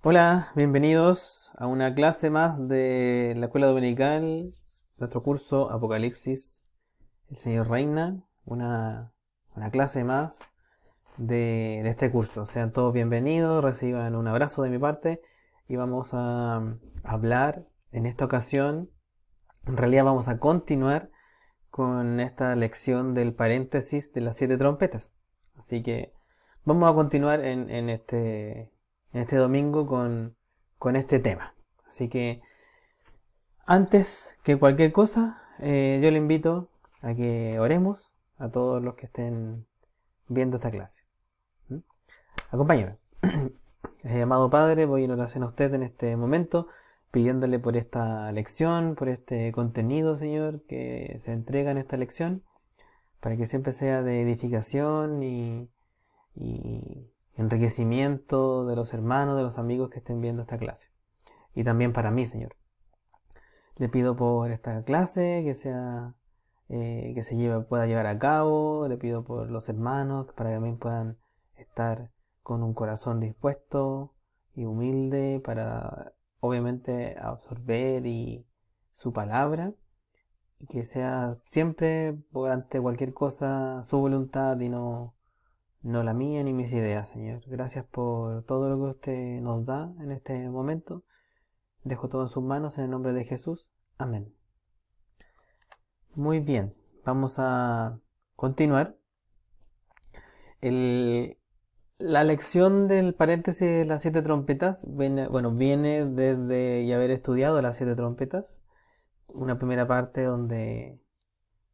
Hola, bienvenidos a una clase más de la Escuela Dominical, nuestro curso Apocalipsis, el Señor Reina, una clase más de este curso. Sean todos bienvenidos, reciban un abrazo de mi parte y vamos a hablar en esta ocasión, en realidad vamos a continuar con esta lección del paréntesis de las 7 trompetas. Así que vamos a continuar en este domingo con este tema. Así que antes que cualquier cosa, yo le invito a que oremos a todos los que estén viendo esta clase. ¿Mm? Acompáñame. Amado Padre, voy en oración a usted en este momento, pidiéndole por esta lección, por este contenido, Señor, que se entrega en esta lección, para que siempre sea de edificación y enriquecimiento de los hermanos, de los amigos que estén viendo esta clase. Y también para mí, Señor. Le pido por esta clase que pueda llevar a cabo. Le pido por los hermanos para que también puedan estar con un corazón dispuesto y humilde para obviamente absorber su palabra y que sea siempre por ante cualquier cosa su voluntad y no la mía ni mis ideas, Señor. Gracias por todo lo que usted nos da en este momento. Dejo todo en sus manos en el nombre de Jesús. Amén. Muy bien, vamos a continuar. El- la lección del paréntesis de las 7 trompetas viene desde y haber estudiado las 7 trompetas. Una primera parte donde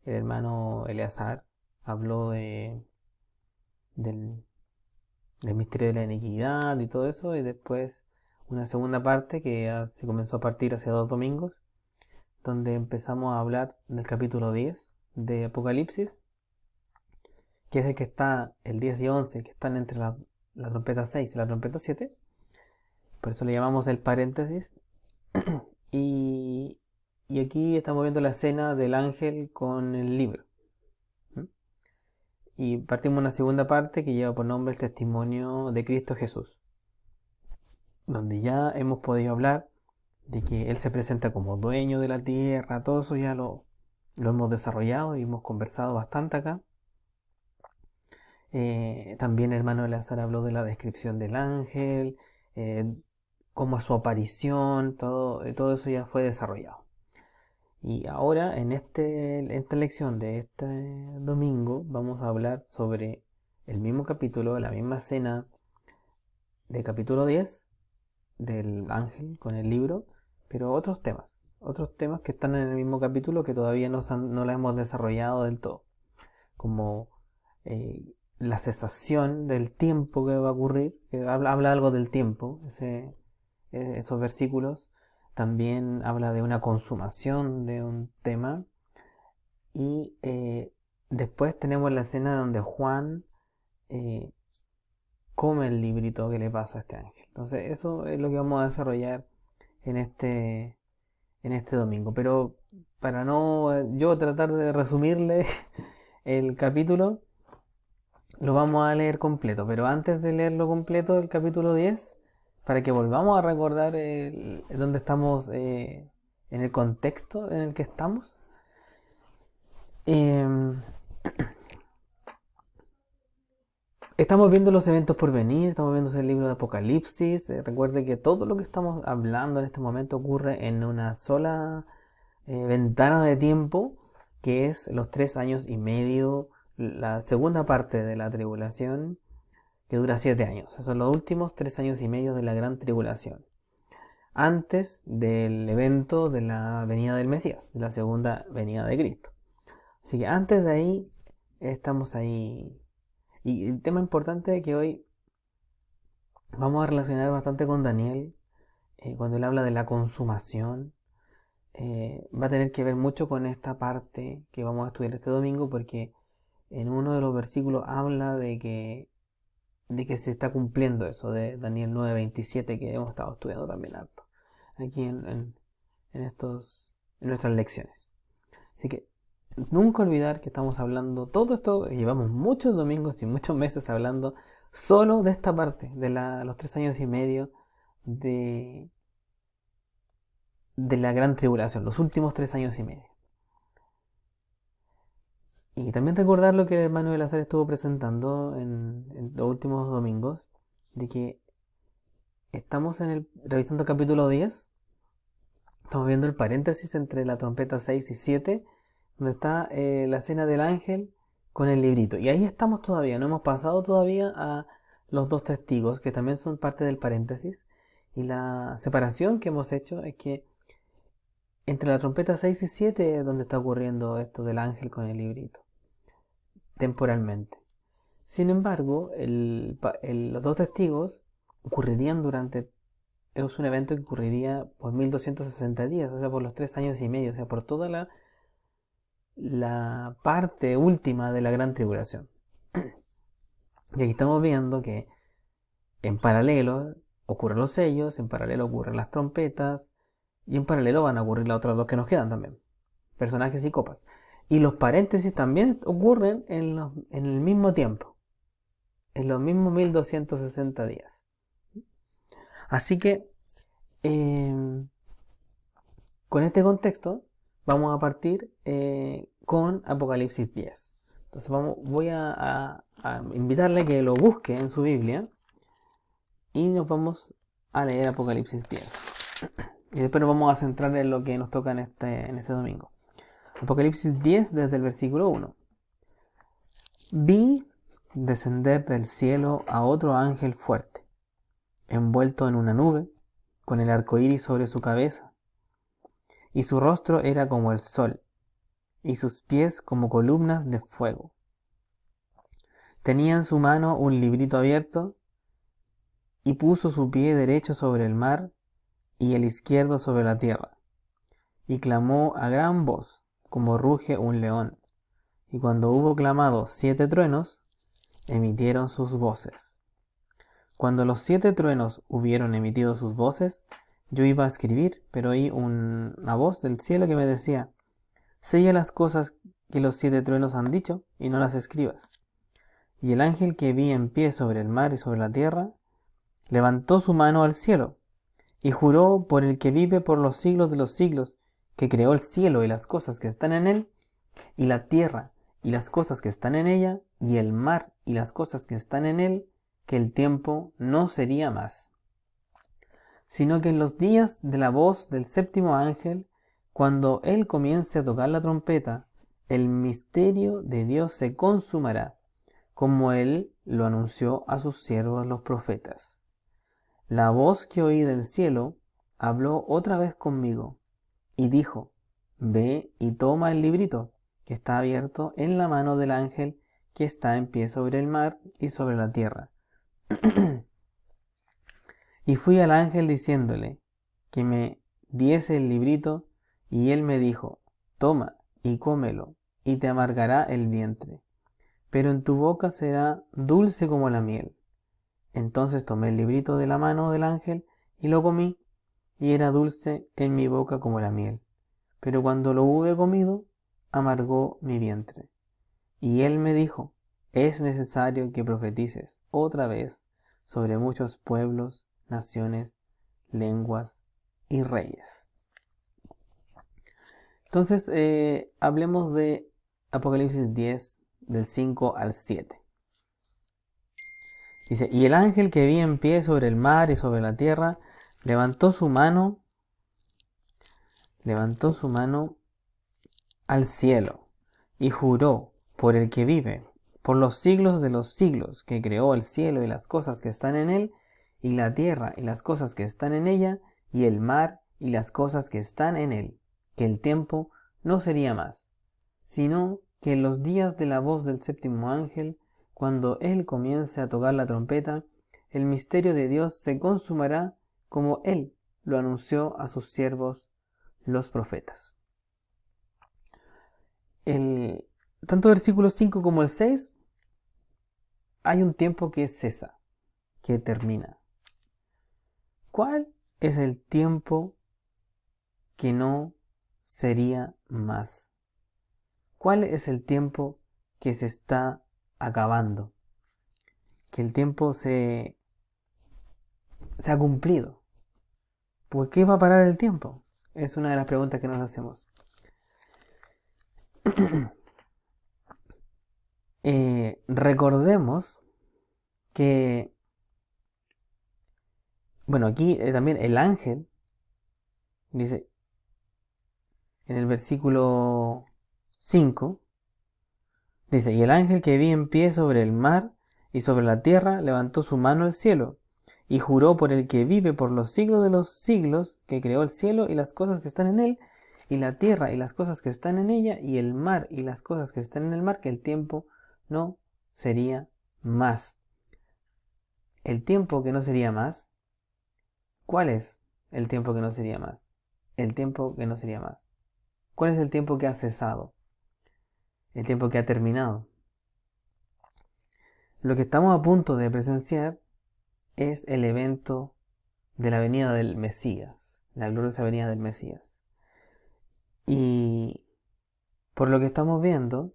el hermano Eleazar habló del, del misterio de la iniquidad y todo eso, y después una segunda parte que ya se comenzó a partir hace 2 domingos, donde empezamos a hablar del capítulo 10 de Apocalipsis, que es el que está, el 10 y 11, que están entre la trompeta 6 y la trompeta 7, por eso le llamamos el paréntesis, y, y aquí estamos viendo la escena del ángel con el libro. ¿Mm? Y partimos una segunda parte que lleva por nombre el testimonio de Cristo Jesús, donde ya hemos podido hablar de que Él se presenta como dueño de la tierra. Todo eso ya lo hemos desarrollado y hemos conversado bastante acá. También el hermano Eleazar habló de la descripción del ángel, eh, cómo es su aparición, todo eso ya fue desarrollado. Y ahora en esta lección de este domingo vamos a hablar sobre el mismo capítulo, la misma escena de capítulo 10 del ángel con el libro, pero otros temas que están en el mismo capítulo que todavía no la hemos desarrollado del todo, como la cesación del tiempo que va a ocurrir, que habla algo del tiempo, esos versículos. También habla de una consumación de un tema. Y después tenemos la escena donde Juan eh, come el librito que le pasa a este ángel. Entonces eso es lo que vamos a desarrollar en este domingo. Pero para no yo tratar de resumirle el capítulo, lo vamos a leer completo. Pero antes de leerlo completo, el capítulo 10, para que volvamos a recordar dónde estamos, en el contexto en el que estamos, eh, estamos viendo los eventos por venir, estamos viendo el libro de Apocalipsis. Recuerde que todo lo que estamos hablando en este momento ocurre en una sola ventana de tiempo, que es los 3 años y medio, la segunda parte de la tribulación, que dura 7 años. Esos son los últimos 3 años y medio de la gran tribulación, antes del evento de la venida del Mesías, de la segunda venida de Cristo. Así que antes de ahí, estamos ahí. Y el tema importante que hoy vamos a relacionar bastante con Daniel, cuando él habla de la consumación, va a tener que ver mucho con esta parte que vamos a estudiar este domingo, porque en uno de los versículos habla de que se está cumpliendo eso de Daniel 9:27, que hemos estado estudiando también harto aquí en nuestras lecciones. Así que nunca olvidar que estamos hablando todo esto, llevamos muchos domingos y muchos meses hablando solo de esta parte, de los 3 años y medio de la gran tribulación, los últimos 3 años y medio. Y también recordar lo que el hermano Elazar estuvo presentando en los últimos domingos, de que estamos revisando el capítulo 10, estamos viendo el paréntesis entre la trompeta 6 y 7, donde está la escena del ángel con el librito. Y ahí estamos todavía, no hemos pasado todavía a los dos testigos, que también son parte del paréntesis. Y la separación que hemos hecho es que entre la trompeta 6 y 7 es donde está ocurriendo esto del ángel con el librito, temporalmente. Sin embargo, los dos testigos ocurrirían es un evento que ocurriría por 1260 días, o sea, por los 3 años y medio, o sea, por toda la parte última de la gran tribulación. Y aquí estamos viendo que en paralelo ocurren los sellos, en paralelo ocurren las trompetas, y en paralelo van a ocurrir las otras dos que nos quedan también, personajes y copas. Y los paréntesis también ocurren en el mismo tiempo, en los mismos 1260 días. Así que, con este contexto, vamos a partir con Apocalipsis 10. Entonces voy a invitarle a que lo busque en su Biblia y nos vamos a leer Apocalipsis 10. Y después nos vamos a centrar en lo que nos toca en este domingo. Apocalipsis 10 desde el versículo 1. Vi descender del cielo a otro ángel fuerte, envuelto en una nube, con el arco iris sobre su cabeza, y su rostro era como el sol, y sus pies como columnas de fuego. Tenía en su mano un librito abierto, y puso su pie derecho sobre el mar, y el izquierdo sobre la tierra, y clamó a gran voz, como ruge un león. Y cuando hubo clamado 7 truenos, emitieron sus voces. Cuando los 7 truenos hubieron emitido sus voces, yo iba a escribir, pero oí una voz del cielo que me decía: sella las cosas que los 7 truenos han dicho, y no las escribas. Y el ángel que vi en pie sobre el mar y sobre la tierra, levantó su mano al cielo, y juró por el que vive por los siglos de los siglos, que creó el cielo y las cosas que están en él, y la tierra y las cosas que están en ella, y el mar y las cosas que están en él, que el tiempo no sería más, sino que en los días de la voz del séptimo ángel, cuando él comience a tocar la trompeta, el misterio de Dios se consumará, como él lo anunció a sus siervos los profetas. La voz que oí del cielo habló otra vez conmigo, y dijo: ve y toma el librito que está abierto en la mano del ángel que está en pie sobre el mar y sobre la tierra. Y fui al ángel diciéndole que me diese el librito, y él me dijo: toma y cómelo, y te amargará el vientre, pero en tu boca será dulce como la miel. Entonces tomé el librito de la mano del ángel y lo comí, y era dulce en mi boca como la miel, pero cuando lo hube comido, amargó mi vientre. Y él me dijo: es necesario que profetices otra vez sobre muchos pueblos, naciones, lenguas y reyes. Entonces, hablemos de Apocalipsis 10, del 5 al 7. Dice: y el ángel que vi en pie sobre el mar y sobre la tierra, levantó su mano al cielo, y juró por el que vive por los siglos de los siglos, que creó el cielo y las cosas que están en él, y la tierra y las cosas que están en ella, y el mar y las cosas que están en él, que el tiempo no sería más, sino que en los días de la voz del séptimo ángel, cuando él comience a tocar la trompeta, el misterio de Dios se consumará, como él lo anunció a sus siervos los profetas. Tanto el versículo 5 como el 6, hay un tiempo que cesa, que termina. ¿Cuál es el tiempo que no sería más? ¿Cuál es el tiempo que se está acabando? Que el tiempo se ha cumplido. ¿por qué va a parar el tiempo? Es una de las preguntas que nos hacemos. Recordemos que, bueno, aquí también el ángel dice en el versículo 5, dice, y el ángel que vi en pie sobre el mar y sobre la tierra levantó su mano al cielo y juró por el que vive por los siglos de los siglos, que creó el cielo y las cosas que están en él, y la tierra y las cosas que están en ella, y el mar y las cosas que están en el mar, que el tiempo no sería más. El tiempo que no sería más, ¿cuál es el tiempo que no sería más? El tiempo que no sería más. ¿Cuál es el tiempo que ha cesado? El tiempo que ha terminado. Lo que estamos a punto de presenciar es el evento de la venida del Mesías, la gloriosa venida del Mesías. Y por lo que estamos viendo,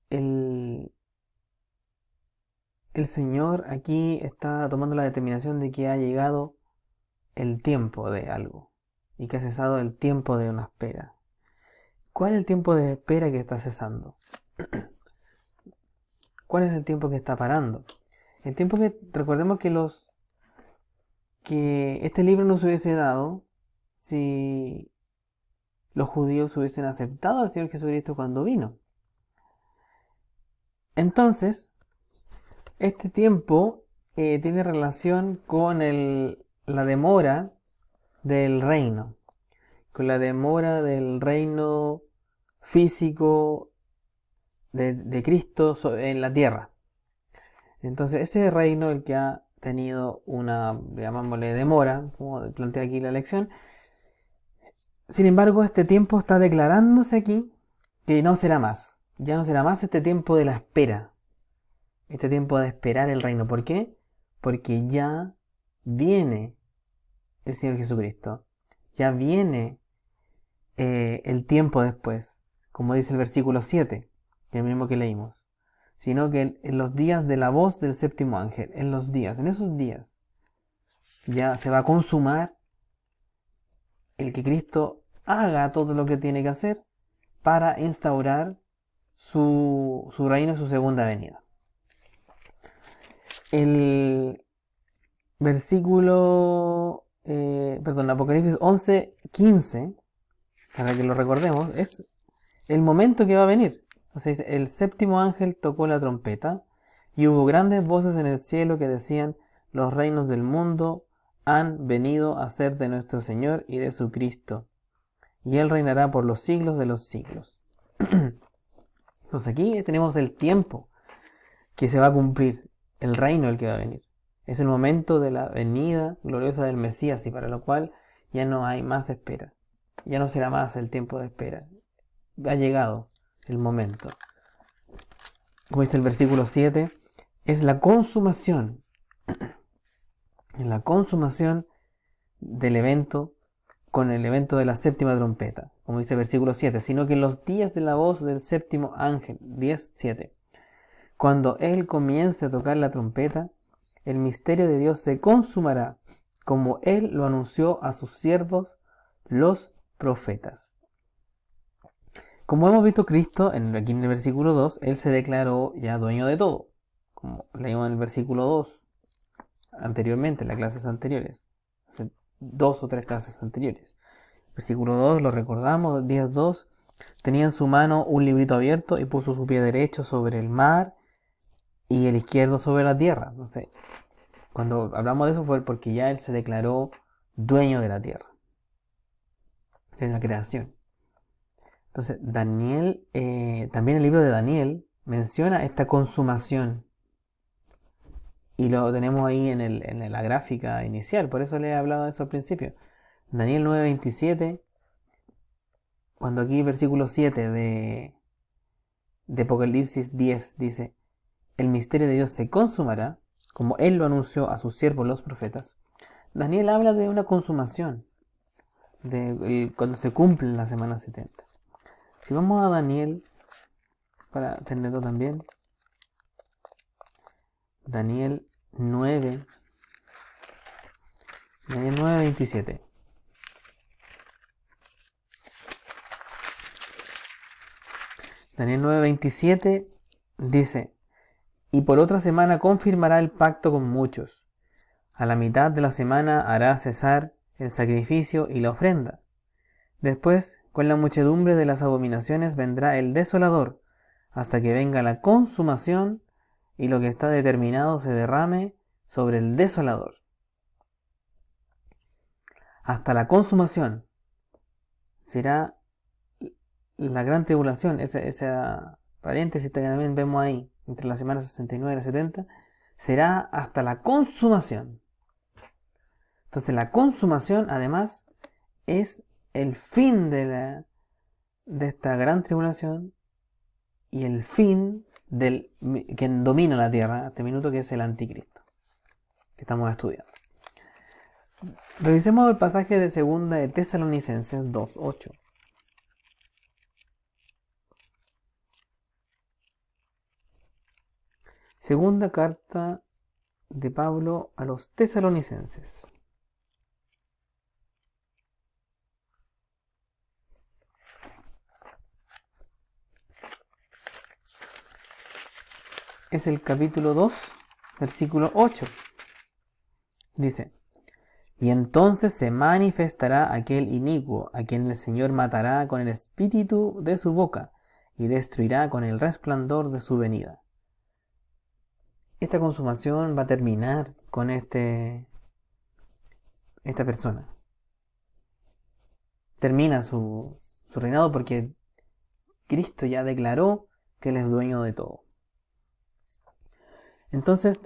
el Señor aquí está tomando la determinación de que ha llegado el tiempo de algo y que ha cesado el tiempo de una espera. ¿Cuál es el tiempo de espera que está cesando? ¿Cuál es el tiempo que está parando? El tiempo que, recordemos que este libro no se hubiese dado si los judíos hubiesen aceptado al Señor Jesucristo cuando vino. Entonces, este tiempo tiene relación con la demora del reino, con la demora del reino físico de Cristo en la tierra. Entonces, este reino, el que ha tenido una, llamámosle, demora, como plantea aquí la lección, sin embargo, este tiempo está declarándose aquí que no será más. Ya no será más este tiempo de la espera. Este tiempo de esperar el reino. ¿Por qué? Porque ya viene el Señor Jesucristo. Ya viene el tiempo después. Como dice el versículo 7, el mismo que leímos. Sino que en los días de la voz del séptimo ángel, en esos días, ya se va a consumar el que Cristo haga todo lo que tiene que hacer para instaurar su reino y su segunda venida. El versículo, Apocalipsis 11:15, para que lo recordemos, es el momento que va a venir. O sea, dice, el séptimo ángel tocó la trompeta y hubo grandes voces en el cielo que decían, los reinos del mundo han venido a ser de nuestro Señor y de su Cristo, y Él reinará por los siglos de los siglos. Entonces aquí tenemos el tiempo que se va a cumplir, el reino el que va a venir. Es el momento de la venida gloriosa del Mesías y para lo cual ya no hay más espera. Ya no será más el tiempo de espera. Ha llegado el momento. Como dice el versículo 7, es la consumación. Es la consumación del evento con el evento de la séptima trompeta. Como dice el versículo 7, sino que en los días de la voz del séptimo ángel, 10:7, cuando él comience a tocar la trompeta, el misterio de Dios se consumará, como él lo anunció a sus siervos, los profetas. Como hemos visto, Cristo, aquí en el versículo 2, él se declaró ya dueño de todo. Como leímos en el versículo 2, anteriormente, en las clases anteriores. Hace 2 o 3 clases anteriores. Versículo 2, lo recordamos, 10:2, tenía en su mano un librito abierto y puso su pie derecho sobre el mar y el izquierdo sobre la tierra. Entonces, cuando hablamos de eso fue porque ya él se declaró dueño de la tierra, de la creación. Entonces, Daniel, también el libro de Daniel menciona esta consumación. Y lo tenemos ahí en la gráfica inicial, por eso le he hablado de eso al principio. Daniel 9:27, cuando aquí versículo 7 de Apocalipsis 10 dice, el misterio de Dios se consumará, como él lo anunció a sus siervos los profetas. Daniel habla de una consumación, cuando se cumplen las semanas 70. Si vamos a Daniel, para tenerlo también, Daniel 9, Daniel 9:27. Daniel 9:27 dice: y por otra semana confirmará el pacto con muchos. A la mitad de la semana hará cesar el sacrificio y la ofrenda. Después, con la muchedumbre de las abominaciones vendrá el desolador, hasta que venga la consumación y lo que está determinado se derrame sobre el desolador. Hasta la consumación será la gran tribulación, esa paréntesis que también vemos ahí, entre las semanas 69 y la 70, será hasta la consumación. Entonces la consumación además es el fin de esta gran tribulación y el fin del que domina la tierra a este minuto, que es el anticristo que estamos estudiando. Revisemos el pasaje de segunda de Tesalonicenses 2:8. Segunda carta de Pablo a los tesalonicenses. Es el capítulo 2, versículo 8. Dice: y entonces se manifestará aquel inicuo, a quien el Señor matará con el espíritu de su boca y destruirá con el resplandor de su venida. Esta consumación va a terminar con esta persona. Termina su reinado porque Cristo ya declaró que Él es dueño de todo. Entonces,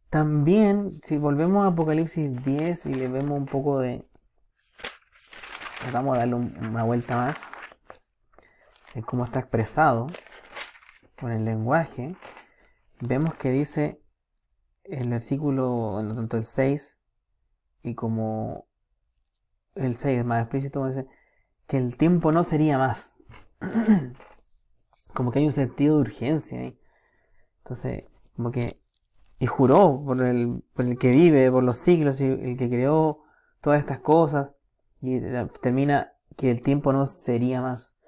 también, si volvemos a Apocalipsis 10 y le vemos un poco de... Tratamos de darle una vuelta más en cómo está expresado con el lenguaje, vemos que dice el versículo, tanto el 6 y como el 6 es más explícito, dice que el tiempo no sería más. Como que hay un sentido de urgencia ahí. Entonces, como que... Y juró por el que vive por los siglos y el que creó todas estas cosas. Y termina que el tiempo no sería más.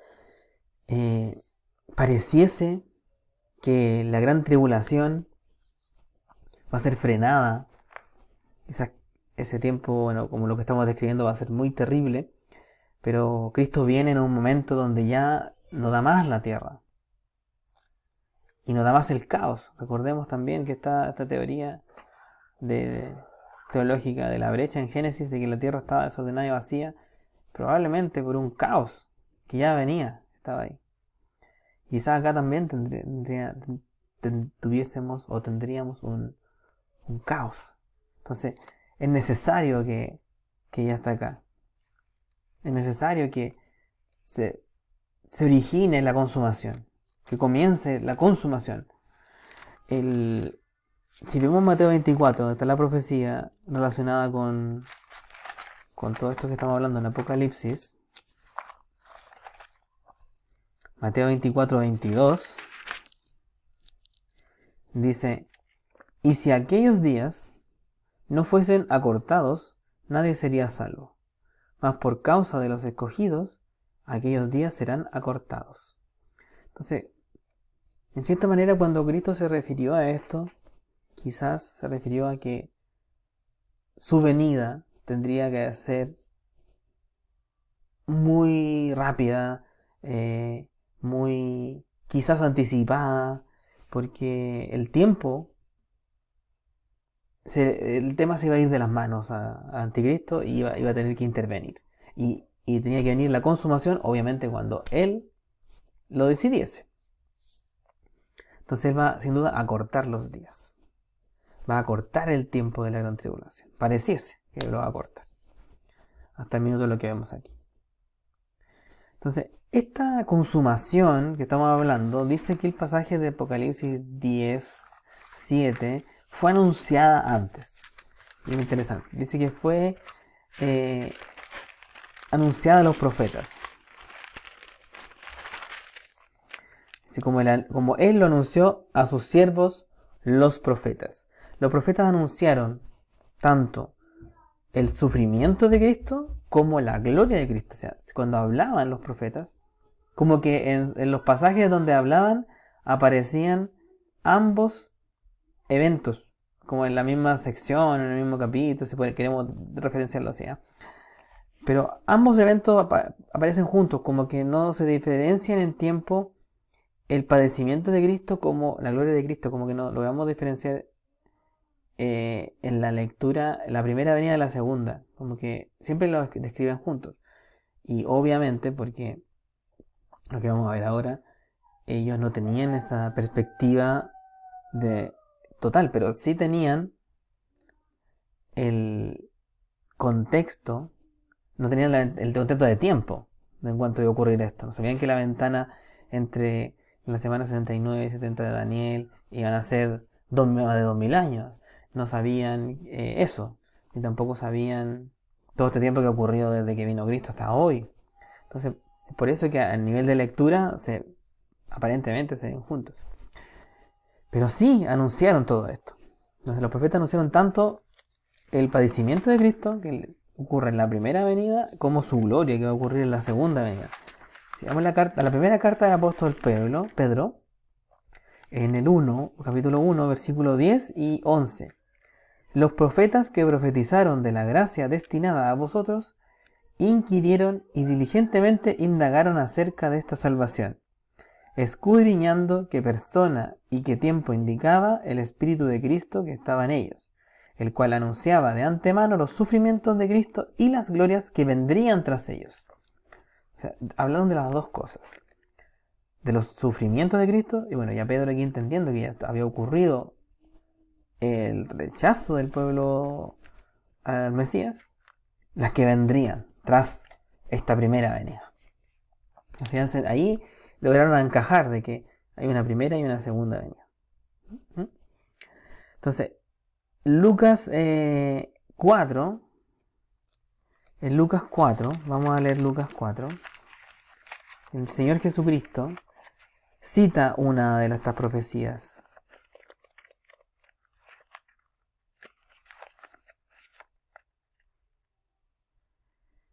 Pareciese que la gran tribulación va a ser frenada. Quizás ese tiempo, bueno, como lo que estamos describiendo, va a ser muy terrible. Pero Cristo viene en un momento donde ya no da más la tierra. Y no da más el caos. Recordemos también que está esta teoría teológica de la brecha en Génesis, de que la tierra estaba desordenada y vacía, probablemente por un caos que ya venía, estaba ahí. Quizás acá también tendríamos un caos. Entonces es necesario que ya está acá. Es necesario que se origine la consumación, que comience la consumación. Si vemos Mateo 24, donde está la profecía relacionada con todo esto que estamos hablando en Apocalipsis, Mateo 24:22, dice: y si aquellos días no fuesen acortados, nadie sería salvo, mas por causa de los escogidos, aquellos días serán acortados. Entonces, en cierta manera, cuando Cristo se refirió a esto, quizás se refirió a que su venida tendría que ser muy rápida, muy quizás anticipada, porque el tiempo, el tema se iba a ir de las manos a Anticristo y iba a tener que intervenir. Y tenía que venir la consumación, obviamente, cuando Él lo decidiese. Entonces Él va, sin duda, a cortar los días. Va a cortar el tiempo de la gran tribulación. Pareciese que lo va a cortar. Hasta el minuto de lo que vemos aquí. Entonces, esta consumación que estamos hablando, dice que el pasaje de Apocalipsis 10:7 fue anunciada antes. Bien interesante. Dice que fue anunciada a los profetas. Así como Él lo anunció a sus siervos, los profetas. Los profetas anunciaron tanto el sufrimiento de Cristo como la gloria de Cristo. O sea, cuando hablaban los profetas, como que en los pasajes donde hablaban aparecían ambos eventos, como en la misma sección, en el mismo capítulo, si queremos referenciarlo así. Pero ambos eventos aparecen juntos, como que no se diferencian en tiempo el padecimiento de Cristo como la gloria de Cristo, como que no logramos diferenciar en la lectura la primera venida de la segunda, como que siempre los describen juntos. Y obviamente, porque lo que vamos a ver ahora, ellos no tenían esa perspectiva de total, pero sí tenían el contexto, no tenían el contexto de tiempo en cuanto iba a ocurrir esto. No sabían que la ventana entre la semana 69 y 70 de Daniel iban a ser más de 2000 años. No sabían eso, ni tampoco sabían todo este tiempo que ha ocurrido desde que vino Cristo hasta hoy. Entonces, por eso que a nivel de lectura aparentemente se ven juntos. Pero sí anunciaron todo esto. Entonces los profetas anunciaron tanto el padecimiento de Cristo, que ocurre en la primera venida, como su gloria, que va a ocurrir en la segunda venida. Si vamos a la primera carta del apóstol Pedro, en el capítulo 1, versículo 10 y 11. Los profetas que profetizaron de la gracia destinada a vosotros, inquirieron y diligentemente indagaron acerca de esta salvación, escudriñando qué persona y qué tiempo indicaba el Espíritu de Cristo que estaba en ellos, el cual anunciaba de antemano los sufrimientos de Cristo y las glorias que vendrían tras ellos. O sea, hablaron de las dos cosas, de los sufrimientos de Cristo, y bueno, ya Pedro aquí entendiendo que ya había ocurrido el rechazo del pueblo al Mesías, las que vendrían tras esta primera venida. O sea, ahí lograron encajar de que hay una primera y una segunda venida. Entonces, Lucas 4, en Lucas 4, vamos a leer Lucas 4, el Señor Jesucristo cita una de estas profecías.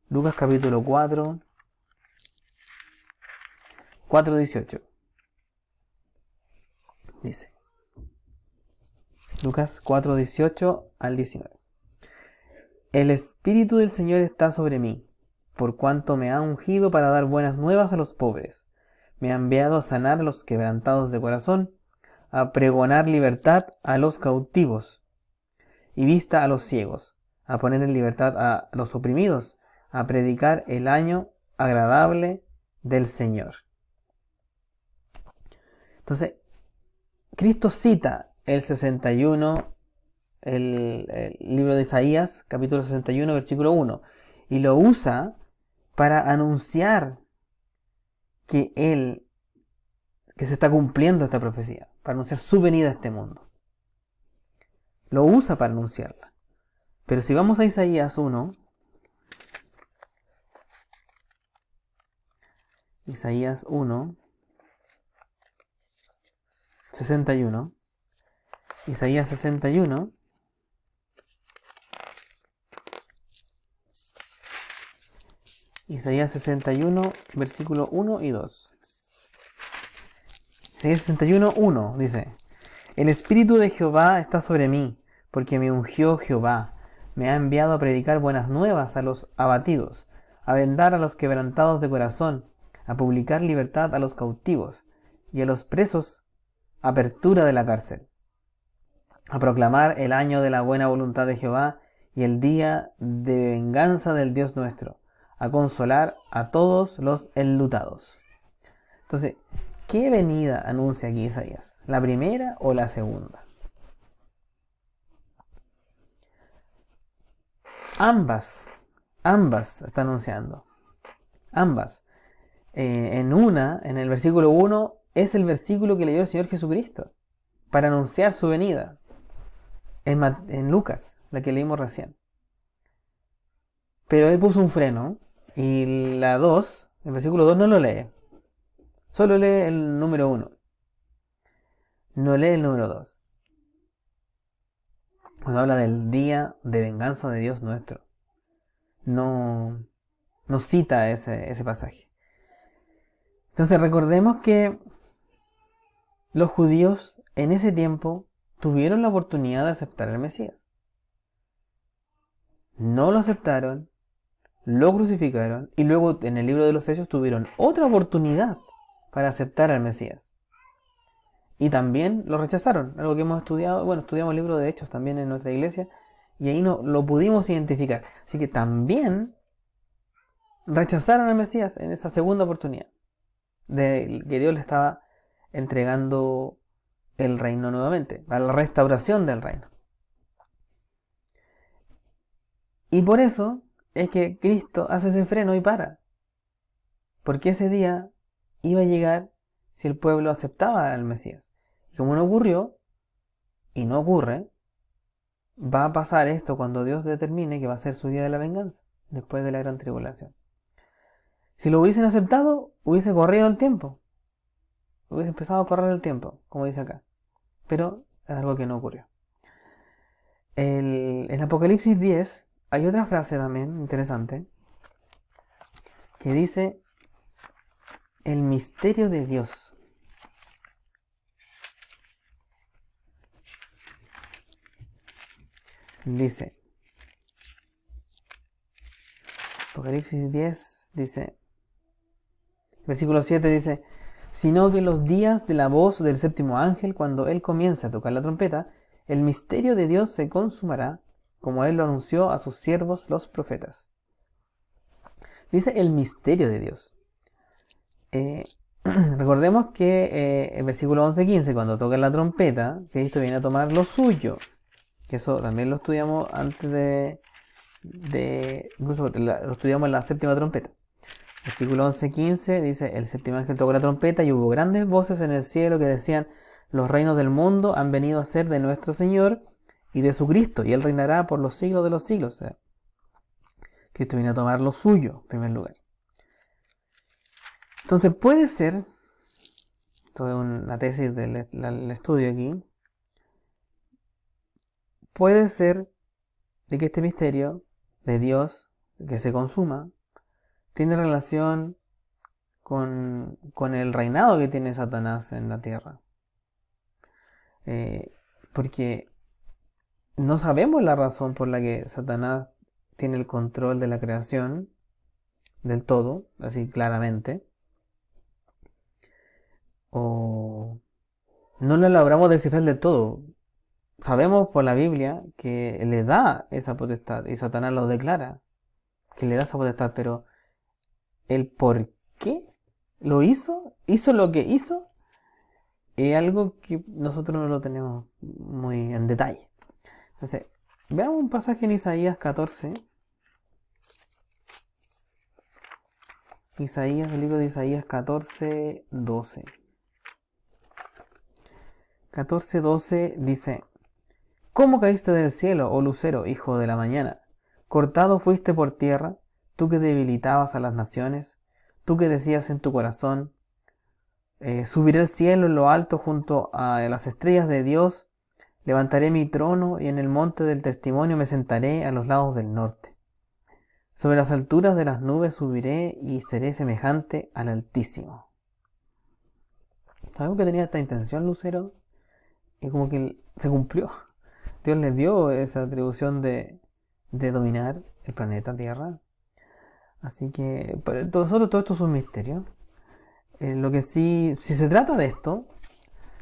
Lucas capítulo 4, 4:18. Dice. Lucas 4:18 al 19. El Espíritu del Señor está sobre mí, por cuanto me ha ungido para dar buenas nuevas a los pobres. Me ha enviado a sanar a los quebrantados de corazón, a pregonar libertad a los cautivos y vista a los ciegos, a poner en libertad a los oprimidos, a predicar el año agradable del Señor. Entonces, Cristo cita el 61, el libro de Isaías, capítulo 61, versículo 1, y lo usa para anunciar que se está cumpliendo esta profecía, para anunciar su venida a este mundo. Lo usa para anunciarla. Pero si vamos a Isaías 1, Isaías 1, 61, Isaías 61, Isaías 61, versículo 1 y 2. Isaías 61, 1 dice: El Espíritu de Jehová está sobre mí, porque me ungió Jehová. Me ha enviado a predicar buenas nuevas a los abatidos, a vendar a los quebrantados de corazón, a publicar libertad a los cautivos, y a los presos apertura de la cárcel, a proclamar el año de la buena voluntad de Jehová y el día de venganza del Dios nuestro, a consolar a todos los enlutados. Entonces, ¿qué venida anuncia aquí Isaías? ¿La primera o la segunda? Ambas está anunciando. Ambas. En el versículo 1, es el versículo que le dio el Señor Jesucristo para anunciar su venida. En Lucas, la que leímos recién. Pero él puso un freno y la 2, el versículo 2 no lo lee. Solo lee el número 1. No lee el número 2. Cuando habla del día de venganza de Dios nuestro. no, no cita ese pasaje. Entonces recordemos que los judíos en ese tiempo tuvieron la oportunidad de aceptar al Mesías. No lo aceptaron, lo crucificaron y luego en el libro de los Hechos tuvieron otra oportunidad para aceptar al Mesías. Y también lo rechazaron, algo que hemos estudiado, estudiamos el libro de Hechos también en nuestra iglesia y ahí no lo pudimos identificar. Así que también rechazaron al Mesías en esa segunda oportunidad de que Dios le estaba entregando el reino nuevamente, a la restauración del reino. Y por eso es que Cristo hace ese freno y para. Porque ese día iba a llegar si el pueblo aceptaba al Mesías. Y como no ocurrió, y no ocurre, va a pasar esto cuando Dios determine que va a ser su día de la venganza, después de la gran tribulación. Si lo hubiesen aceptado, hubiese corrido el tiempo. Hubiese empezado a correr el tiempo, como dice acá. Pero es algo que no ocurrió. En Apocalipsis 10 hay otra frase también interesante que dice el misterio de Dios. Dice Apocalipsis 10 dice, versículo 7 dice, sino que en los días de la voz del séptimo ángel, cuando él comience a tocar la trompeta, el misterio de Dios se consumará, como él lo anunció a sus siervos los profetas. Dice el misterio de Dios. Recordemos que el versículo 11-15, cuando toca la trompeta, Cristo viene a tomar lo suyo. Que eso también lo estudiamos antes incluso lo estudiamos en la séptima trompeta. Versículo 11-15 dice, el séptimo ángel tocó la trompeta y hubo grandes voces en el cielo que decían, los reinos del mundo han venido a ser de nuestro Señor y de su Cristo, y él reinará por los siglos de los siglos. O sea, Cristo viene a tomar lo suyo, en primer lugar. Entonces puede ser, esto es una tesis del estudio aquí, puede ser de que este misterio de Dios que se consuma tiene relación con el reinado que tiene Satanás en la tierra. Porque no sabemos la razón por la que Satanás tiene el control de la creación del todo, así claramente. O no lo logramos descifrar del todo. Sabemos por la Biblia que le da esa potestad y Satanás lo declara, que le da esa potestad, pero el por qué lo hizo lo que hizo, es algo que nosotros no lo tenemos muy en detalle. Entonces, veamos un pasaje en Isaías 14. El libro de Isaías 14, 12. 14, 12 dice, ¿cómo caíste del cielo, oh lucero, hijo de la mañana? Cortado fuiste por tierra, tú que debilitabas a las naciones, tú que decías en tu corazón, subiré al cielo en lo alto junto a las estrellas de Dios, levantaré mi trono y en el monte del testimonio me sentaré a los lados del norte. Sobre las alturas de las nubes subiré y seré semejante al Altísimo. Sabemos que tenía esta intención Lucero y como que se cumplió. Dios le dio esa atribución de dominar el planeta Tierra. Así que para nosotros todo esto es un misterio. Lo que sí, si se trata de esto,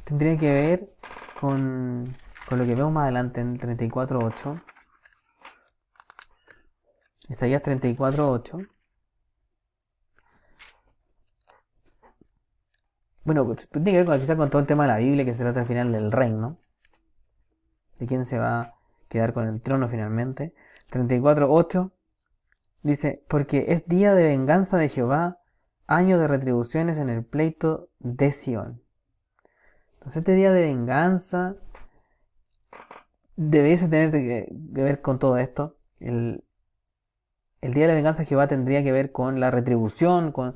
tendría que ver con lo que vemos más adelante en 34.8. Isaías 34.8. Bueno, tiene que ver quizás con todo el tema de la Biblia, que se trata al final del reino. De quién se va a quedar con el trono finalmente. 34.8 dice, porque es día de venganza de Jehová, año de retribuciones en el pleito de Sión. Entonces este día de venganza debiese tener que ver con todo esto. El día de la venganza de Jehová tendría que ver con la retribución, con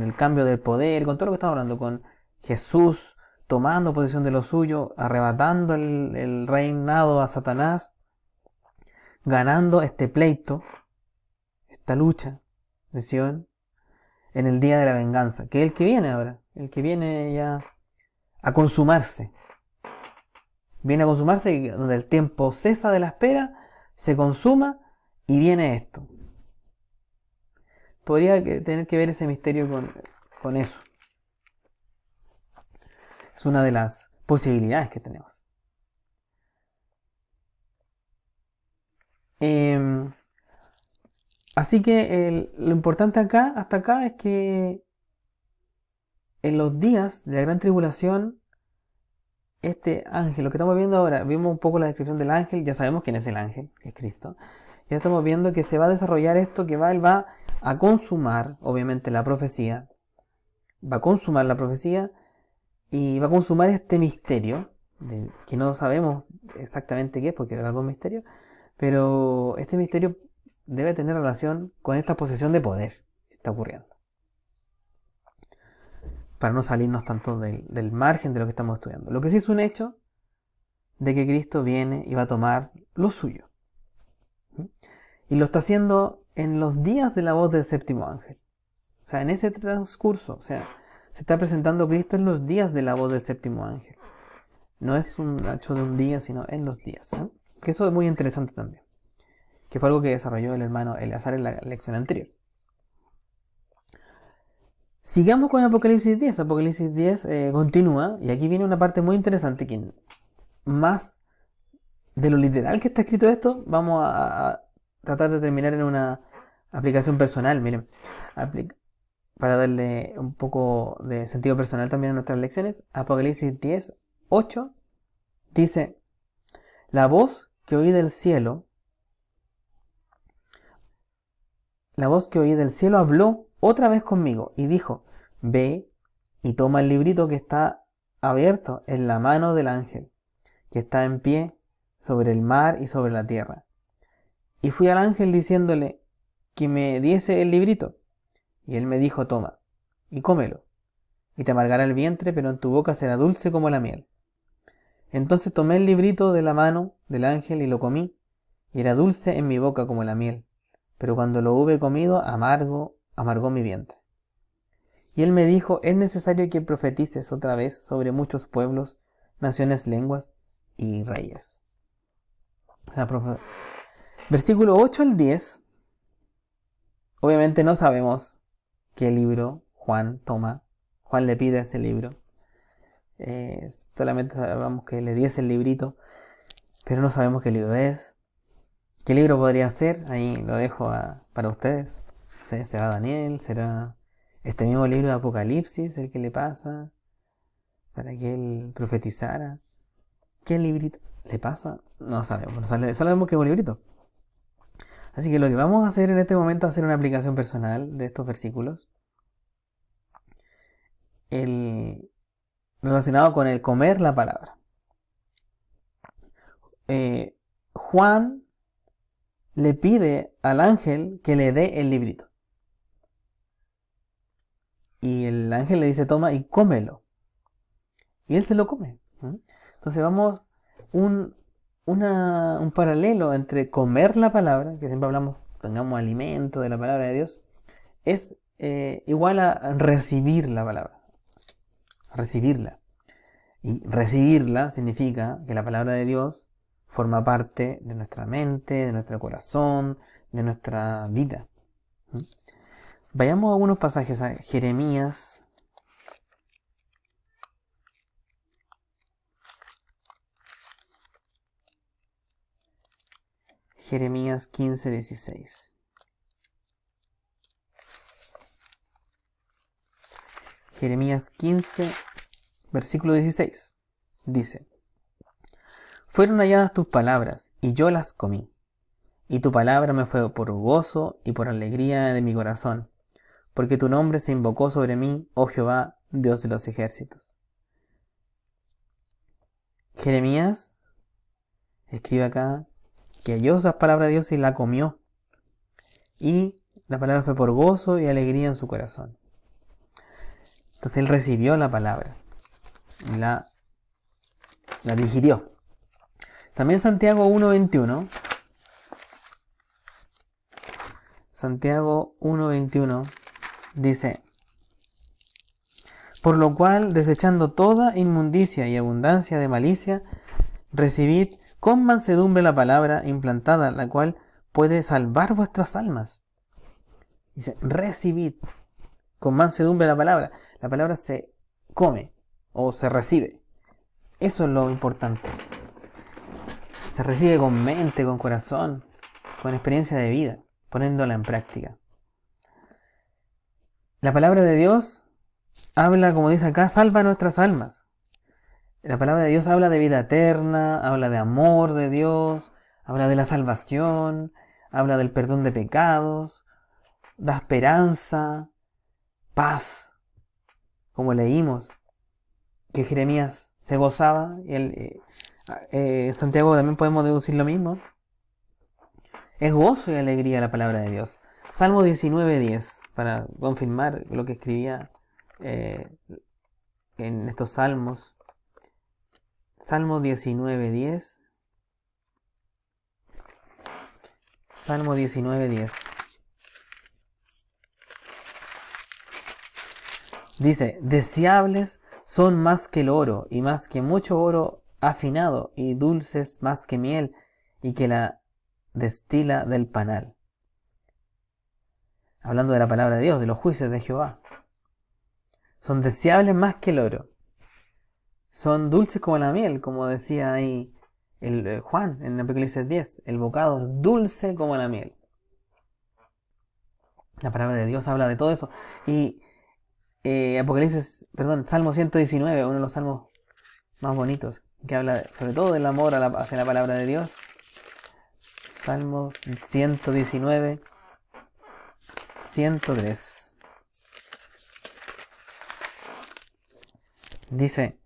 el cambio del poder, con todo lo que estamos hablando, con Jesús tomando posesión de lo suyo, arrebatando el reinado a Satanás, ganando este pleito esta lucha de Sion en el día de la venganza, que es el que viene ahora, el que viene ya a consumarse. Viene a consumarse, donde el tiempo cesa de la espera, se consuma y viene esto. Podría tener que ver ese misterio con eso. Es una de las posibilidades que tenemos. Así que lo importante acá, hasta acá, es que en los días de la gran tribulación, este ángel, lo que estamos viendo ahora, vimos un poco la descripción del ángel, ya sabemos quién es el ángel, que es Cristo. Ya estamos viendo que se va a desarrollar esto, que él va a consumar, obviamente, la profecía. Va a consumar la profecía y va a consumar este misterio, que no sabemos exactamente qué es, porque es algo misterio, pero este misterio debe tener relación con esta posesión de poder que está ocurriendo. Para no salirnos tanto del margen de lo que estamos estudiando. Lo que sí es un hecho de que Cristo viene y va a tomar lo suyo. Y lo está haciendo en los días de la voz del séptimo ángel. O sea, en ese transcurso, o sea, se está presentando Cristo en los días de la voz del séptimo ángel. No es un hecho de un día, sino en los días. Que eso es muy interesante también. Que fue algo que desarrolló el hermano Eleazar en la lección anterior. Sigamos con Apocalipsis 10. Apocalipsis 10 continúa, y aquí viene una parte muy interesante, que más de lo literal que está escrito esto, vamos a tratar de terminar en una aplicación personal. Miren, para darle un poco de sentido personal también a nuestras lecciones, Apocalipsis 10, 8 dice: la voz que oí del cielo habló otra vez conmigo y dijo: ve y toma el librito que está abierto en la mano del ángel, que está en pie sobre el mar y sobre la tierra. Y fui al ángel diciéndole que me diese el librito. Y él me dijo: toma y cómelo, y te amargará el vientre, pero en tu boca será dulce como la miel. Entonces tomé el librito de la mano del ángel y lo comí, y era dulce en mi boca como la miel, pero cuando lo hube comido, amargó mi vientre. Y él me dijo: es necesario que profetices otra vez sobre muchos pueblos, naciones, lenguas y reyes. O sea, versículo 8 al 10, obviamente no sabemos qué libro Juan toma. Juan le pide ese libro. Solamente sabemos que le diese el librito, pero no sabemos qué libro es. ¿Qué libro podría ser? Ahí lo dejo para ustedes. No sé, ¿será Daniel? ¿Será este mismo libro de Apocalipsis el que le pasa para que él profetizara? ¿Qué librito le pasa? No sabemos. Solo sabemos que es un librito. Así que lo que vamos a hacer en este momento es hacer una aplicación personal de estos versículos. Relacionado con el comer la palabra. Juan le pide al ángel que le dé el librito. Y el ángel le dice: toma y cómelo. Y él se lo come. Entonces vamos un paralelo entre comer la palabra, que siempre hablamos, tengamos alimento de la palabra de Dios, es igual a recibir la palabra. Recibirla. Y recibirla significa que la palabra de Dios forma parte de nuestra mente, de nuestro corazón, de nuestra vida. Vayamos a algunos pasajes a Jeremías. Jeremías 15, 16. Jeremías 15, versículo 16. Dice: fueron halladas tus palabras, y yo las comí. Y tu palabra me fue por gozo y por alegría de mi corazón, porque tu nombre se invocó sobre mí, oh Jehová, Dios de los ejércitos. Jeremías escribe acá que halló esas palabras de Dios y la comió. Y la palabra fue por gozo y alegría en su corazón. Entonces él recibió la palabra, la digirió. También Santiago 1:21. Santiago 1:21 dice: por lo cual, desechando toda inmundicia y abundancia de malicia, recibid con mansedumbre la palabra implantada, la cual puede salvar vuestras almas. Dice, recibid con mansedumbre la palabra. La palabra se come o se recibe. Eso es lo importante. Se recibe con mente, con corazón, con experiencia de vida, poniéndola en práctica. La palabra de Dios habla, como dice acá, salva nuestras almas. La palabra de Dios habla de vida eterna, habla de amor de Dios, habla de la salvación, habla del perdón de pecados, da esperanza, paz, como leímos, que Jeremías se gozaba, y en Santiago también podemos deducir lo mismo. Es gozo y alegría la palabra de Dios. Salmo 19:10, para confirmar lo que escribía en estos salmos. Salmo 19:10. Salmo 19:10. Dice, deseables son más que el oro, y más que mucho oro afinado, y dulces más que miel, y que la destila del panal. Hablando de la palabra de Dios, de los juicios de Jehová. Son deseables más que el oro. Son dulces como la miel, como decía ahí el Juan en Apocalipsis 10. El bocado es dulce como la miel. La palabra de Dios habla de todo eso. Y Salmo 119, uno de los salmos más bonitos, que habla sobre todo del amor hacia la palabra de Dios. Salmo 119, 103. Dice,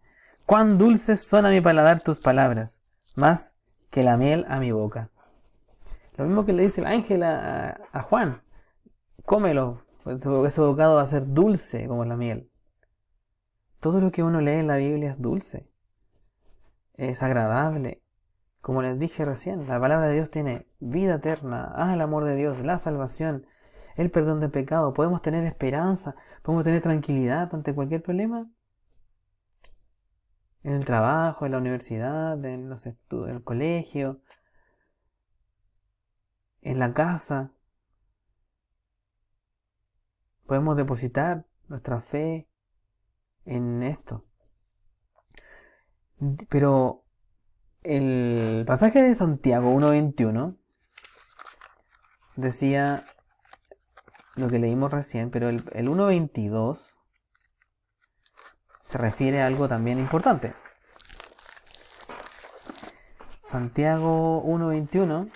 cuán dulces son a mi paladar tus palabras, más que la miel a mi boca. Lo mismo que le dice el ángel a Juan, cómelo, ese bocado va a ser dulce como la miel. Todo lo que uno lee en la Biblia es dulce, es agradable. Como les dije recién, la palabra de Dios tiene vida eterna, el amor de Dios, la salvación, el perdón de pecado. Podemos tener esperanza, podemos tener tranquilidad ante cualquier problema. En el trabajo, en la universidad, en los estudios, en el colegio, en la casa. Podemos depositar nuestra fe en esto. Pero el pasaje de Santiago 1:21 decía lo que leímos recién, pero el 1:22 se refiere a algo también importante. Santiago 1:21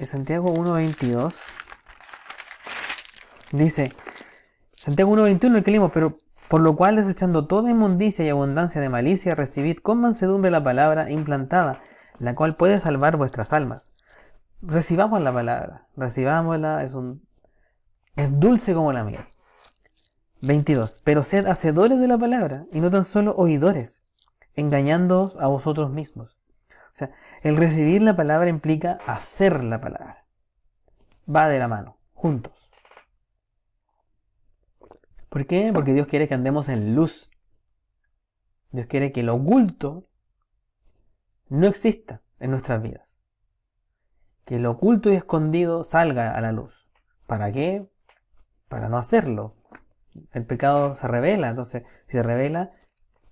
Santiago 1:22 dice, Santiago 1:21 el que leímos, pero por lo cual, desechando toda inmundicia y abundancia de malicia, recibid con mansedumbre la palabra implantada, la cual puede salvar vuestras almas. Recibamos la palabra, recibámosla, es dulce como la miel. 22. Pero sed hacedores de la palabra, y no tan solo oidores, engañándoos a vosotros mismos. O sea, el recibir la palabra implica hacer la palabra. Va de la mano, juntos. ¿Por qué? Porque Dios quiere que andemos en luz. Dios quiere que lo oculto no exista en nuestras vidas. Que lo oculto y escondido salga a la luz. ¿Para qué? Para no hacerlo. El pecado se revela, entonces si se revela,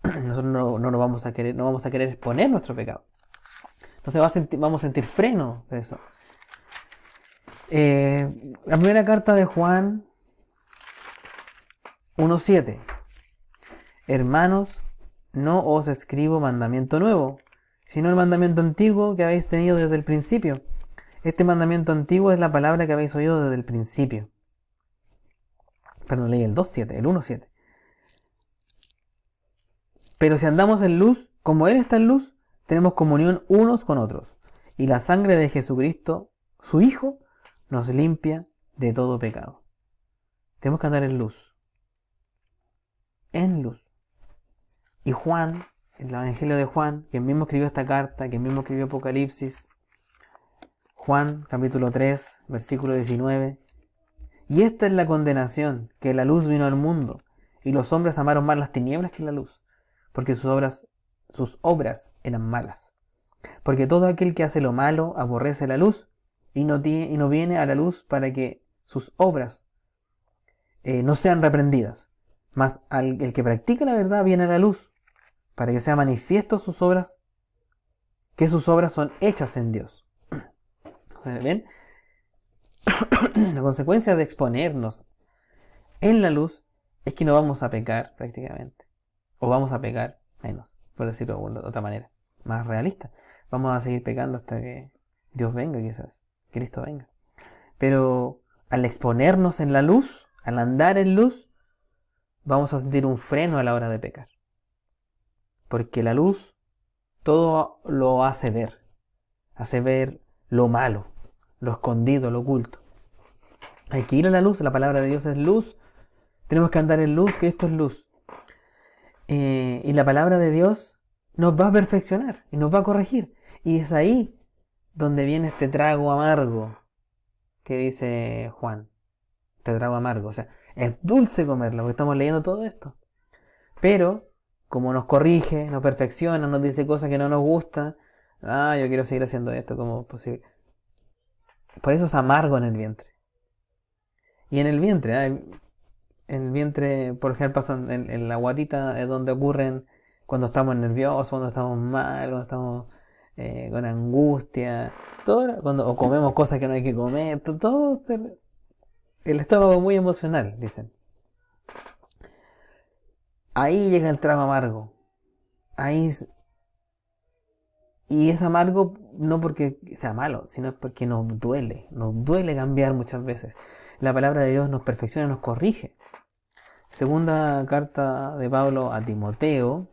nosotros no vamos a querer exponer nuestro pecado. Entonces vamos a sentir freno de eso. La primera carta de Juan 1:7. Hermanos, no os escribo mandamiento nuevo, sino el mandamiento antiguo que habéis tenido desde el principio. Este mandamiento antiguo es la palabra que habéis oído desde el principio. Perdón, leí el 2:7, el 1:7. Pero si andamos en luz, como Él está en luz, tenemos comunión unos con otros. Y la sangre de Jesucristo, su Hijo, nos limpia de todo pecado. Tenemos que andar en luz. En luz. Y Juan el Evangelio de Juan, quien mismo escribió esta carta, quien mismo escribió Apocalipsis. Juan, capítulo 3, versículo 19. Y esta es la condenación, que la luz vino al mundo, y los hombres amaron más las tinieblas que la luz, porque sus obras eran malas. Porque todo aquel que hace lo malo aborrece la luz, y no viene a la luz para que sus obras no sean reprendidas. Mas el que practica la verdad viene a la luz, para que sea manifiesto sus obras, que sus obras son hechas en Dios. ¿Ven? La consecuencia de exponernos en la luz es que no vamos a pecar prácticamente. O vamos a pecar menos, por decirlo de otra manera, más realista. Vamos a seguir pecando hasta que Dios venga, quizás, Cristo venga. Pero al exponernos en la luz, al andar en luz, vamos a sentir un freno a la hora de pecar. Porque la luz todo lo hace ver lo malo, lo escondido, lo oculto. Hay que ir a la luz, la palabra de Dios es luz, tenemos que andar en luz, Cristo es luz. Y la palabra de Dios nos va a perfeccionar y nos va a corregir. Y es ahí donde viene este trago amargo que dice Juan. Este trago amargo, o sea, es dulce comerlo, porque estamos leyendo todo esto. Pero, como nos corrige, nos perfecciona, nos dice cosas que no nos gustan, yo quiero seguir haciendo esto, ¿cómo es posible? Por eso es amargo en el vientre. Y en el vientre, por ejemplo, pasan en la guatita, es donde ocurren cuando estamos nerviosos, cuando estamos mal, cuando estamos con angustia, o comemos cosas que no hay que comer, todo el estómago es muy emocional, dicen. Ahí llega el trago amargo. Y es amargo no porque sea malo, sino porque nos duele cambiar muchas veces. La palabra de Dios nos perfecciona, nos corrige. Segunda carta de Pablo a Timoteo,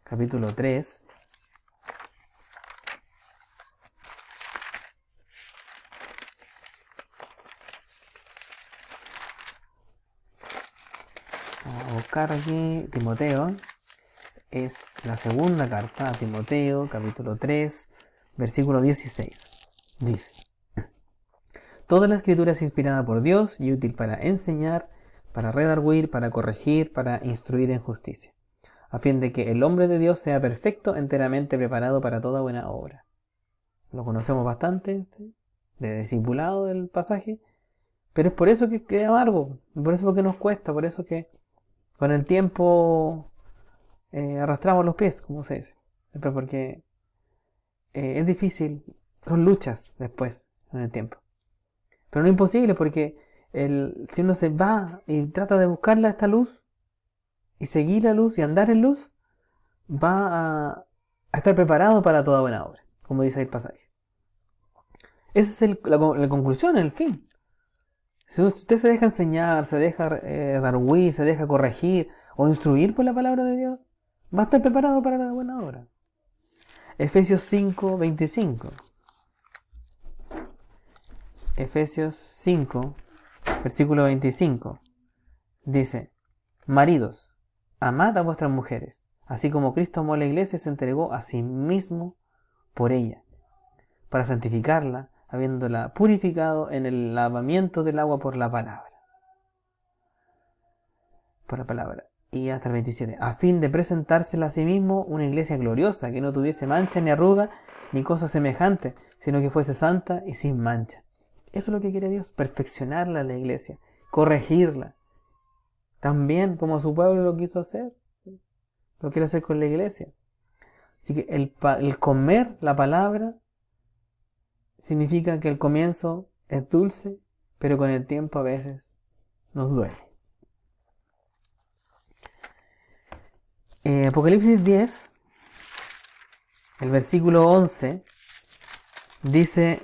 capítulo 3. Vamos a buscar aquí Timoteo. Es la segunda carta a Timoteo, capítulo 3, versículo 16. Dice: Toda la escritura es inspirada por Dios y útil para enseñar, para redarguir, para corregir, para instruir en justicia, a fin de que el hombre de Dios sea perfecto, enteramente preparado para toda buena obra. Lo conocemos bastante, de discipulado del pasaje, pero es por eso que es amargo, por eso que nos cuesta, por eso que con el tiempo arrastramos los pies, como se dice. Porque es difícil, son luchas después, en el tiempo. Pero no es imposible, porque si uno se va y trata de buscarla esta luz, y seguir la luz y andar en luz, va a estar preparado para toda buena obra, como dice el pasaje. Esa es la conclusión, el fin. Si usted se deja enseñar, se deja darguir, se deja corregir o instruir por la palabra de Dios, va a estar preparado para la buena obra. Efesios 5, 25. Efesios 5, versículo 25. Dice: Maridos, amad a vuestras mujeres, así como Cristo amó a la iglesia y se entregó a sí mismo por ella, para santificarla, habiéndola purificado en el lavamiento del agua por la palabra. Y hasta el 27. A fin de presentársela a sí mismo una iglesia gloriosa, que no tuviese mancha ni arruga, ni cosa semejante, sino que fuese santa y sin mancha. Eso es lo que quiere Dios, perfeccionarla a la iglesia, corregirla. También como su pueblo lo quiso hacer, lo quiere hacer con la iglesia. Así que el comer la palabra significa que el comienzo es dulce, pero con el tiempo a veces nos duele. Apocalipsis 10, el versículo 11, dice: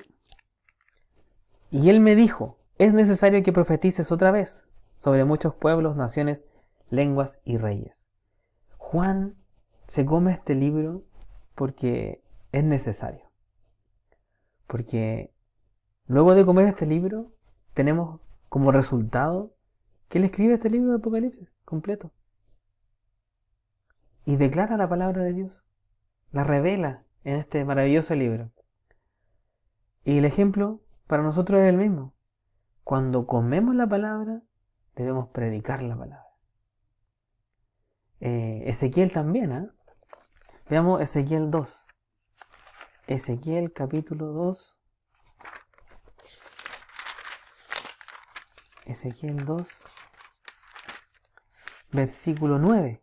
Y él me dijo: es necesario que profetices otra vez sobre muchos pueblos, naciones, lenguas y reyes. Juan se come este libro porque es necesario. Porque luego de comer este libro, tenemos como resultado que él escribe este libro de Apocalipsis completo. y declara la palabra de Dios. La revela en este maravilloso libro. Y el ejemplo para nosotros es el mismo. Cuando comemos la palabra, debemos predicar la palabra. Ezequiel también, ¿eh? Veamos Ezequiel 2. Ezequiel capítulo 2. Ezequiel 2, versículo 9.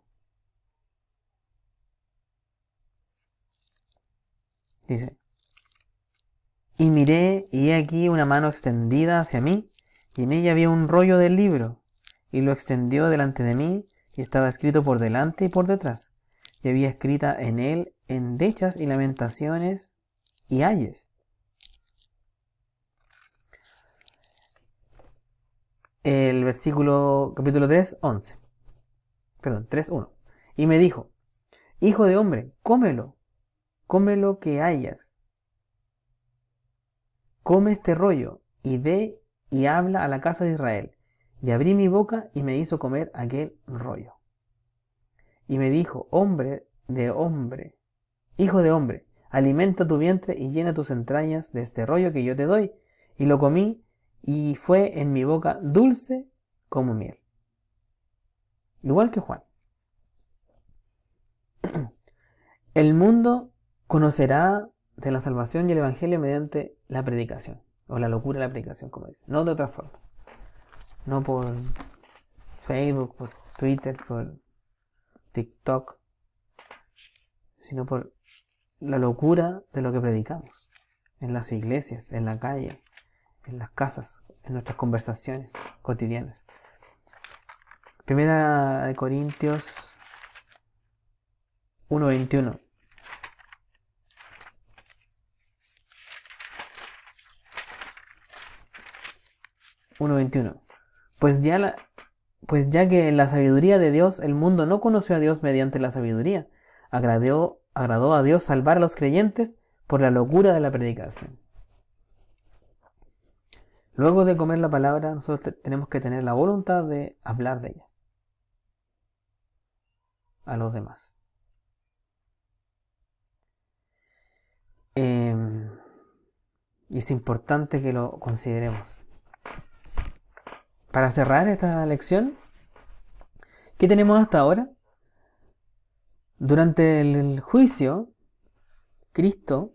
Dice: y miré, y he aquí una mano extendida hacia mí, y en ella había un rollo del libro, y lo extendió delante de mí, y estaba escrito por delante y por detrás, y había escrita en él endechas y lamentaciones y ayes. El versículo capítulo 3, 11. Perdón, 3, 1. Y me dijo: hijo de hombre, cómelo que hayas. Come este rollo, y ve y habla a la casa de Israel. Y abrí mi boca, y me hizo comer aquel rollo. Y me dijo: hijo de hombre, alimenta tu vientre y llena tus entrañas de este rollo que yo te doy. Y lo comí, y fue en mi boca dulce como miel. Igual que Juan. El mundo conocerá de la salvación y el evangelio mediante la predicación, o la locura de la predicación, como dice, no de otra forma. No por Facebook, por Twitter, por TikTok, sino por la locura de lo que predicamos en las iglesias, en la calle, en las casas, en nuestras conversaciones cotidianas. Primera de Corintios 1:21. Pues ya que en la sabiduría de Dios el mundo no conoció a Dios mediante la sabiduría, agradó a Dios salvar a los creyentes por la locura de la predicación. Luego de comer la palabra, nosotros tenemos que tener la voluntad de hablar de ella a los demás. Y es importante que lo consideremos. Para cerrar esta lección, ¿qué tenemos hasta ahora? Durante el juicio, Cristo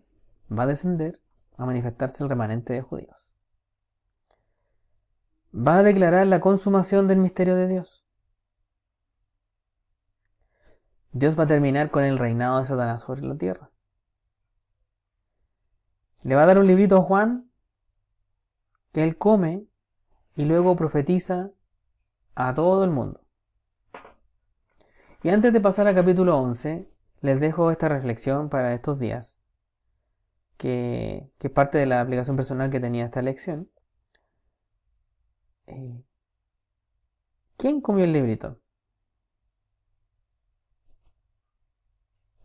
va a descender a manifestarse el remanente de judíos. Va a declarar la consumación del misterio de Dios. Dios va a terminar con el reinado de Satanás sobre la tierra. Le va a dar un librito a Juan que él come y luego profetiza a todo el mundo. Y antes de pasar al capítulo 11, les dejo esta reflexión para estos días, que es parte de la aplicación personal que tenía esta lección. ¿Quién comió el librito?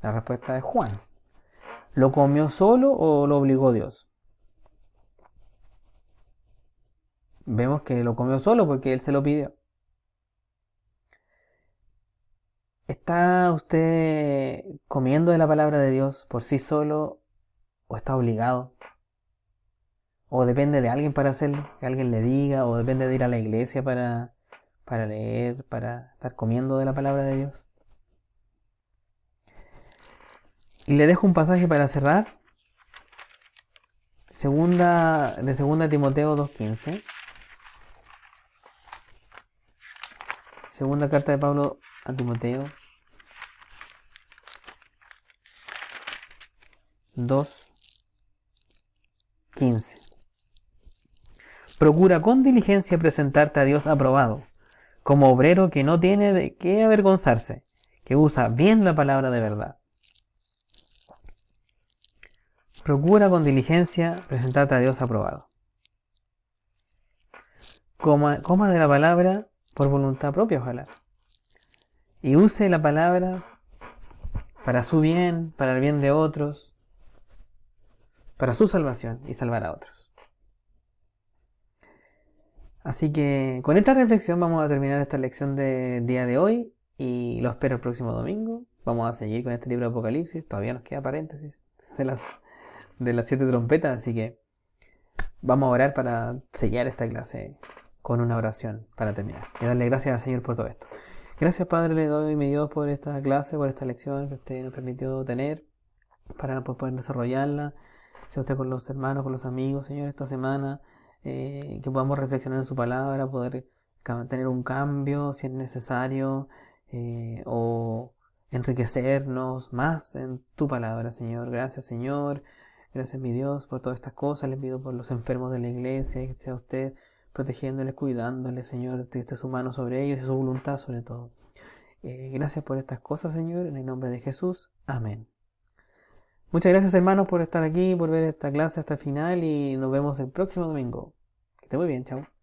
La respuesta es Juan. ¿Lo comió solo o lo obligó Dios? Vemos que lo comió solo porque él se lo pidió. ¿Está usted comiendo de la palabra de Dios por sí solo o está obligado? ¿O depende de alguien para hacerlo? Que alguien le diga, o depende de ir a la iglesia para leer, para estar comiendo de la palabra de Dios. Y le dejo un pasaje para cerrar. Segunda Timoteo 2:15. Segunda carta de Pablo a Timoteo 2:15. Procura con diligencia presentarte a Dios aprobado, como obrero que no tiene de qué avergonzarse, que usa bien la palabra de verdad. Procura con diligencia presentarte a Dios aprobado. Coma de la palabra por voluntad propia, ojalá. Y use la palabra para su bien, para el bien de otros, para su salvación y salvar a otros. Así que con esta reflexión vamos a terminar esta lección del día de hoy Y lo espero el próximo domingo. Vamos a seguir con este libro de Apocalipsis. Todavía nos queda paréntesis de las 7 trompetas, así que vamos a orar para sellar esta clase con una oración para terminar. Y darle gracias al Señor por todo esto. Gracias, Padre, le doy, mi Dios, por esta clase, por esta lección que usted nos permitió tener para poder desarrollarla. Sea usted con los hermanos, con los amigos, Señor, esta semana, que podamos reflexionar en su palabra, poder tener un cambio si es necesario, o enriquecernos más en tu palabra, Señor. Gracias, Señor. Gracias, mi Dios, por todas estas cosas. Les pido por los enfermos de la iglesia, que sea usted protegiéndoles, cuidándoles, Señor, que esté su mano sobre ellos y su voluntad sobre todo. Gracias por estas cosas, Señor, en el nombre de Jesús. Amén. Muchas gracias, hermanos, por estar aquí, por ver esta clase hasta el final, y nos vemos el próximo domingo. Que esté muy bien, chao.